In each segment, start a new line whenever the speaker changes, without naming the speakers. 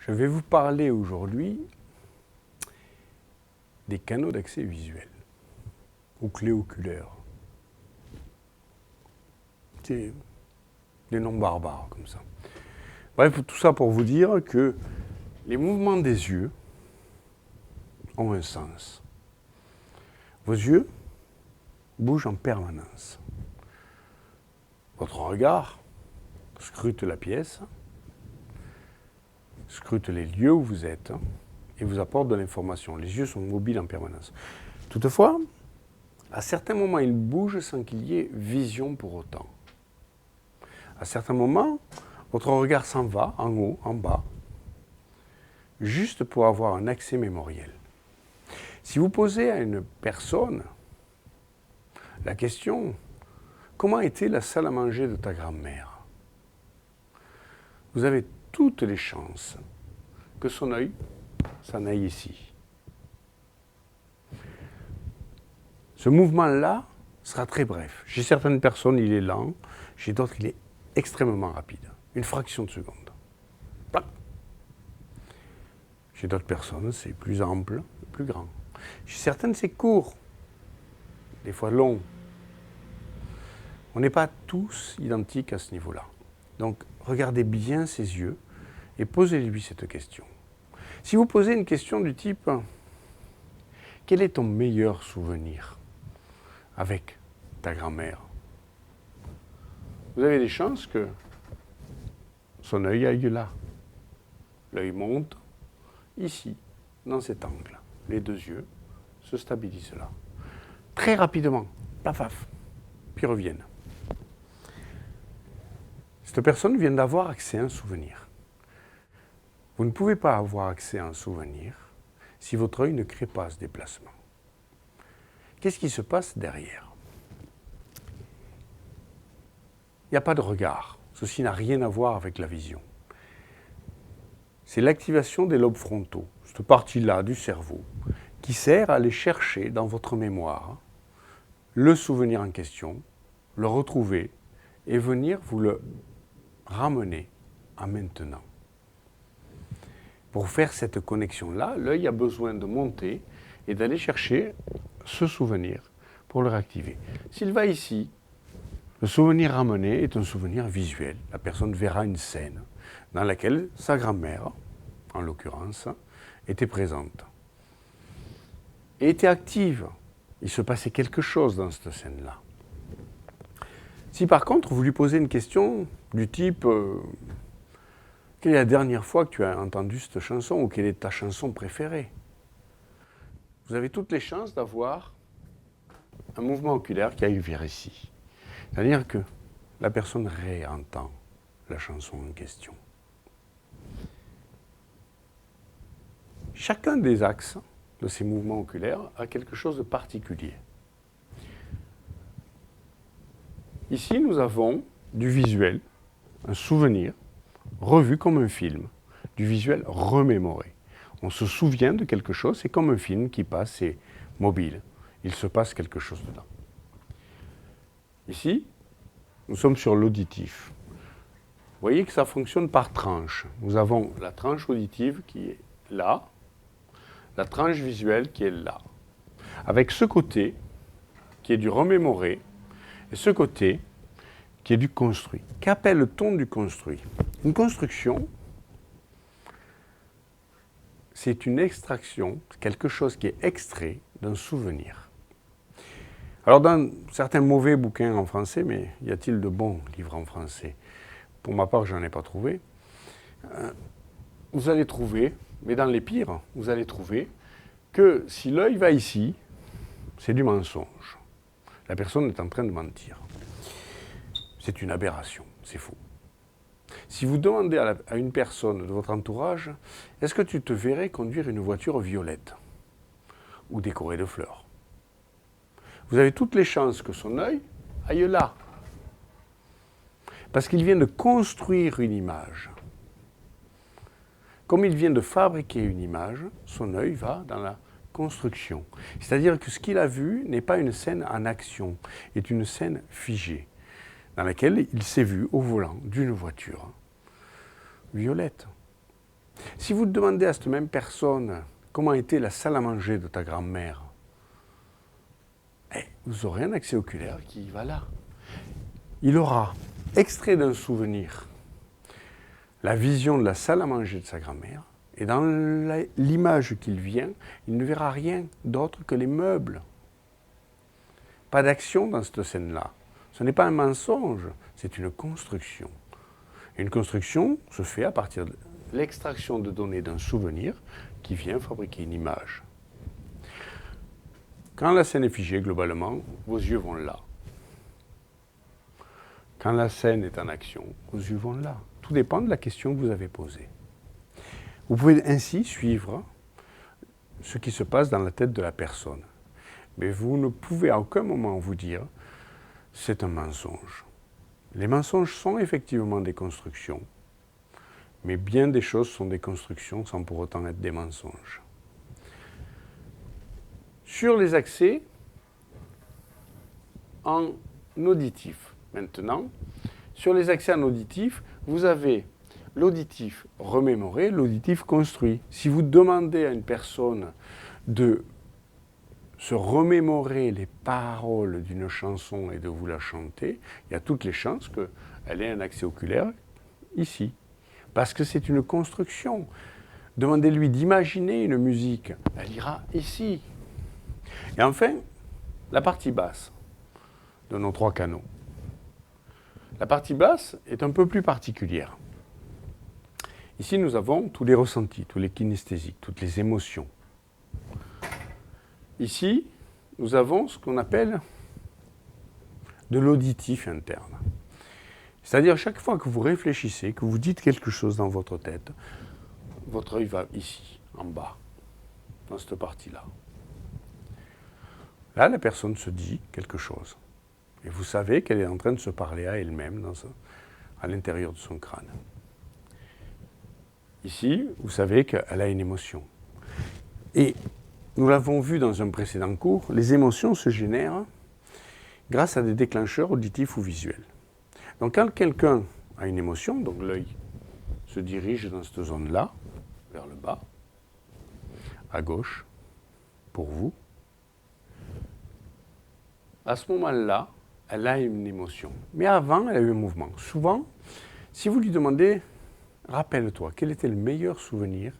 Je vais vous parler aujourd'hui des canaux d'accès visuel, ou clés oculaires. C'est des noms barbares comme ça. Bref, tout ça pour vous dire que les mouvements des yeux ont un sens. Vos yeux bougent en permanence. Votre regard scrute la pièce, scrute les lieux où vous êtes et vous apporte de l'information. Les yeux sont mobiles en permanence. Toutefois, à certains moments, ils bougent sans qu'il y ait vision pour autant. À certains moments, votre regard s'en va, en haut, en bas, juste pour avoir un accès mémoriel. Si vous posez à une personne la question « Comment était la salle à manger de ta grand-mère ?» vous avez toutes les chances que son œil s'en aille ici. Ce mouvement-là sera très bref. Chez certaines personnes, il est lent. Chez d'autres, il est extrêmement rapide. Une fraction de seconde. Plac. Chez d'autres personnes, c'est plus ample, plus grand. Chez certaines, c'est court. Des fois long. On n'est pas tous identiques à ce niveau-là. Donc, regardez bien ses yeux et posez-lui cette question. Si vous posez une question du type « Quel est ton meilleur souvenir avec ta grand-mère ?» vous avez des chances que son œil aille là. L'œil monte ici, dans cet angle. Les deux yeux se stabilisent là. Très rapidement, paf, paf, puis reviennent. Cette personne vient d'avoir accès à un souvenir. Vous ne pouvez pas avoir accès à un souvenir si votre œil ne crée pas ce déplacement. Qu'est-ce qui se passe derrière? Il n'y a pas de regard. Ceci n'a rien à voir avec la vision. C'est l'activation des lobes frontaux, cette partie-là du cerveau, qui sert à aller chercher dans votre mémoire le souvenir en question, le retrouver et venir vous le ramener à maintenant. Pour faire cette connexion-là, l'œil a besoin de monter et d'aller chercher ce souvenir pour le réactiver. S'il va ici, le souvenir ramené est un souvenir visuel. La personne verra une scène dans laquelle sa grand-mère, en l'occurrence, était présente. Et était active. Il se passait quelque chose dans cette scène-là. Si par contre vous lui posez une question du type quelle est la dernière fois que tu as entendu cette chanson ou quelle est ta chanson préférée, vous avez toutes les chances d'avoir un mouvement oculaire qui aille vers ici. C'est-à-dire que la personne réentend la chanson en question. Chacun des axes de ces mouvements oculaires a quelque chose de particulier. Ici, nous avons du visuel, un souvenir, revu comme un film, du visuel remémoré. On se souvient de quelque chose, c'est comme un film qui passe, c'est mobile. Il se passe quelque chose dedans. Ici, nous sommes sur l'auditif. Vous voyez que ça fonctionne par tranche. Nous avons la tranche auditive qui est là, la tranche visuelle qui est là. Avec ce côté, qui est du remémoré, et ce côté, qui est du construit. Qu'appelle-t-on du construit? Une construction, c'est une extraction, quelque chose qui est extrait d'un souvenir. Alors, dans certains mauvais bouquins en français, mais y a-t-il de bons livres en français? Pour ma part, je n'en ai pas trouvé. Vous allez trouver, mais dans les pires, vous allez trouver que si l'œil va ici, c'est du mensonge. La personne est en train de mentir. C'est une aberration, c'est faux. Si vous demandez à une personne de votre entourage, est-ce que tu te verrais conduire une voiture violette ou décorée de fleurs? Vous avez toutes les chances que son œil aille là. Parce qu'il vient de construire une image. Comme il vient de fabriquer une image, son œil va dans la construction. C'est-à-dire que ce qu'il a vu n'est pas une scène en action, est une scène figée, dans laquelle il s'est vu au volant d'une voiture violette. Si vous demandez à cette même personne comment était la salle à manger de ta grand-mère, vous aurez un accès oculaire qui va là. Il aura extrait d'un souvenir la vision de la salle à manger de sa grand-mère, et dans l'image qu'il vient, il ne verra rien d'autre que les meubles. Pas d'action dans cette scène-là. Ce n'est pas un mensonge, c'est une construction. Et une construction se fait à partir de l'extraction de données d'un souvenir qui vient fabriquer une image. Quand la scène est figée, globalement, vos yeux vont là. Quand la scène est en action, vos yeux vont là. Tout dépend de la question que vous avez posée. Vous pouvez ainsi suivre ce qui se passe dans la tête de la personne. Mais vous ne pouvez à aucun moment vous dire « c'est un mensonge ». Les mensonges sont effectivement des constructions, mais bien des choses sont des constructions sans pour autant être des mensonges. Sur les accès en auditif, maintenant, sur les accès en auditif, vous avez l'auditif remémoré, l'auditif construit. Si vous demandez à une personne de se remémorer les paroles d'une chanson et de vous la chanter, il y a toutes les chances qu'elle ait un accès oculaire ici. Parce que c'est une construction. Demandez-lui d'imaginer une musique, elle ira ici. Et enfin, la partie basse de nos 3 canaux. La partie basse est un peu plus particulière. Ici, nous avons tous les ressentis, tous les kinesthésiques, toutes les émotions. Ici, nous avons ce qu'on appelle de l'auditif interne. C'est-à-dire, chaque fois que vous réfléchissez, que vous dites quelque chose dans votre tête, votre œil va ici, en bas, dans cette partie-là. Là, la personne se dit quelque chose. Et vous savez qu'elle est en train de se parler à elle-même à l'intérieur de son crâne. Ici, vous savez qu'elle a une émotion. Et nous l'avons vu dans un précédent cours, les émotions se génèrent grâce à des déclencheurs auditifs ou visuels. Donc quand quelqu'un a une émotion, donc l'œil se dirige dans cette zone-là, vers le bas, à gauche, pour vous, à ce moment-là, elle a une émotion. Mais avant, elle a eu un mouvement. Souvent, si vous lui demandez, rappelle-toi, quel était le meilleur souvenir,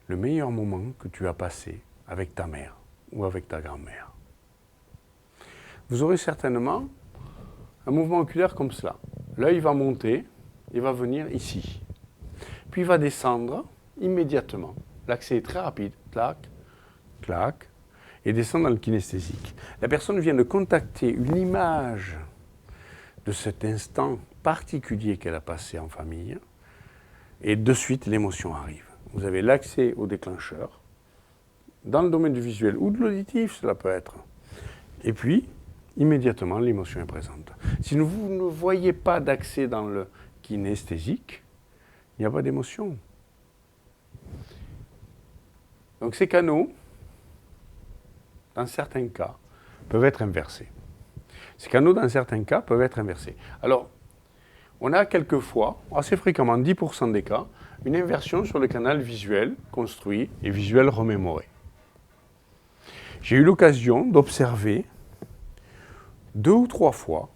le meilleur moment que tu as passé avec ta mère ou avec ta grand-mère, vous aurez certainement un mouvement oculaire comme cela. L'œil va monter, il va venir ici. Puis il va descendre immédiatement. L'accès est très rapide. Clac, clac, et descend dans le kinesthésique. La personne vient de contacter une image de cet instant particulier qu'elle a passé en famille, et de suite l'émotion arrive. Vous avez l'accès au déclencheur, dans le domaine du visuel ou de l'auditif, cela peut être. Et puis, immédiatement, l'émotion est présente. Si vous ne voyez pas d'accès dans le kinesthésique, il n'y a pas d'émotion. Donc ces canaux, dans certains cas, peuvent être inversés. Ces canaux, dans certains cas, peuvent être inversés. Alors, on a quelquefois, assez fréquemment, 10% des cas, une inversion sur le canal visuel construit et visuel remémoré. J'ai eu l'occasion d'observer 2 ou 3 fois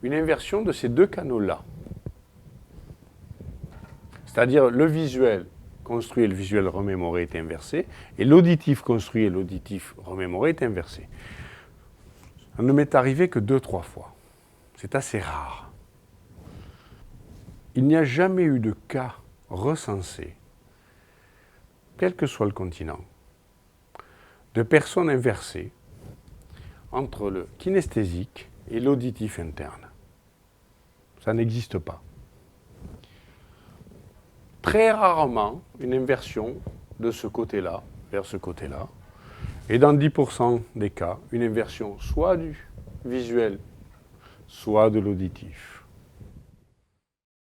une inversion de ces 2 canaux-là. C'est-à-dire le visuel construit et le visuel remémoré est inversé, et l'auditif construit et l'auditif remémoré est inversé. Ça ne m'est arrivé que 2-3 fois. C'est assez rare. Il n'y a jamais eu de cas recensé, quel que soit le continent, de personnes inversées entre le kinesthésique et l'auditif interne. Ça n'existe pas. Très rarement une inversion de ce côté-là vers ce côté-là. Et dans 10% des cas, une inversion soit du visuel, soit de l'auditif.